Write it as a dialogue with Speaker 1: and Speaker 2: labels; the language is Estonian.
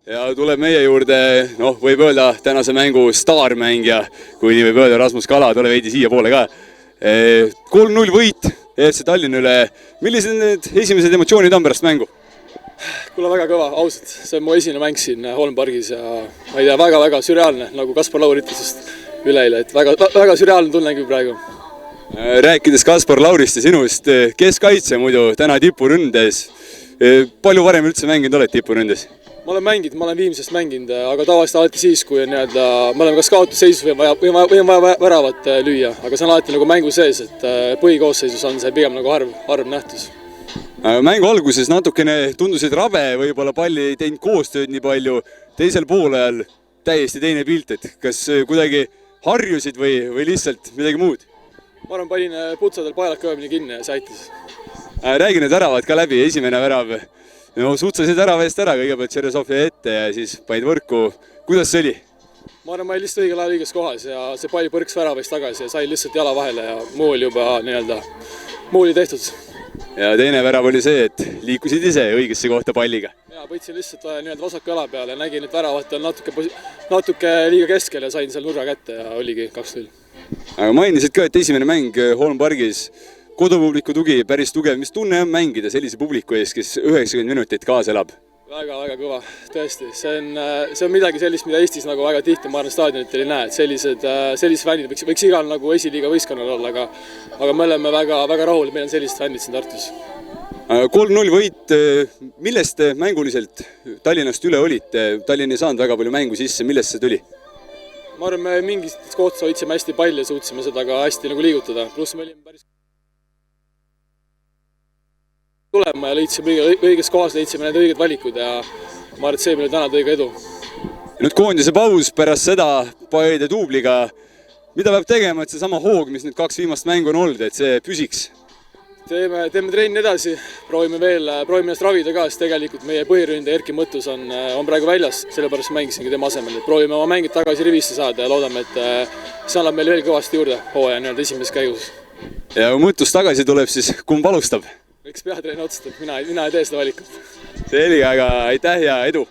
Speaker 1: ja tuleb meie juurde, noh, võib öelda tänase mängu staarmängija, kui nii võib öelda, Rasmus Kala, tule veidi siia poole ka. 3-0 võit EFC Tallinna üle. Millised need esimesed emotsioonid on pärast mängu?
Speaker 2: Kuule, väga kõva, ausalt. See on mu esimene mäng siin Holmpargis ja ma ei tea, väga sürreaalne, nagu Kaspar Laur ütles just üleeile, et väga sürreaalne tunnegi praegu.
Speaker 1: Rääkides Kaspar Laurist ja sinust, keskkaitse muidu täna tipuründes. Palju varem üldse mänginud oled tipuründes?
Speaker 2: Ma olen viimsest mänginud, aga tavaliselt alati siis, kui me oleme kas kaotusseisus või on vaja väravat lüüa, aga see on alati nagu mängu sees, et põhikoosseisus on see pigem nagu harv nähtus.
Speaker 1: Mängu alguses natukene tundusid rabe, võib-olla palli ei teinud koostööd nii palju, teisel poolajal täiesti teine pilt, et kas kuidagi harjusid või lihtsalt midagi muud?
Speaker 2: Ma arvan, panin putsadel paelad kõvemini kinni ja see aitas.
Speaker 1: Räägi need väravad ka läbi, esimene värav. No, sutsasid värava eest ära, kõigepealt Tšeresovja ette ja siis panid võrku. Kuidas see oli?
Speaker 2: Ma arvan, ma olin lihtsalt õigel ajal õiges kohas ja see pall põrks värava eest tagasi ja sai lihtsalt jala vahele ja muu oli juba muu oli tehtud.
Speaker 1: Ja teine värav oli see, et liikusid ise õigesse kohta palliga.
Speaker 2: Ja võtsin lihtsalt vasaku jala peale ja nägin, et väravat on natuke liiga keskel ja sain seal nurra kätte ja oligi 2-0.
Speaker 1: Aga mainisid ka, et esimene mäng Holmpargis, kodupubliku tugi päris tugev. Mis tunne on mängida sellise publiku ees, kes 90 minutit kaasa elab?
Speaker 2: Väga kõva, tõesti. See on midagi sellist, mida Eestis nagu väga tihti, ma arvan, staadionitel ei näe. Sellised fännid võiks igal nagu esiliiga võistkonnal olla, aga me oleme väga rahul, et meil on sellised fännid siin Tartus.
Speaker 1: 3-0 võit, millest mänguliselt Tallinnast üle olite? Tallinn ei saanud väga palju mängu sisse, millest see tuli?
Speaker 2: Ma arvan, me mingis kohtas hoidsime hästi palli ja suutsime seda ka hästi nagu liigutada. Pluss me olime päris tulema ja leidsime õiges kohas, leidsime need õiged valikud ja ma arvan, et see meil täna tõi ka edu.
Speaker 1: Nüüd koondise paus pärast seda Paide duubliga. Mida peab tegema, et see sama hoog, mis nüüd 2 viimast mängu on olnud, et see püsiks?
Speaker 2: Teeme trenni edasi, proovime ennast ravida ka, sest tegelikult meie põhiründe Erki Mõttus on praegu väljas, sellepärast mängisingi tema asemel. Proovime oma mängid tagasi rivisse saada ja loodame, et see annab meil veel kõvasti juurde hooaja esimeses käigus.
Speaker 1: Ja kui Mõttus tagasi tuleb, siis kumb alustab?
Speaker 2: Eks peatreener otsustab, mina ei tee seda valikut.
Speaker 1: Selge, aga aitäh ja edu!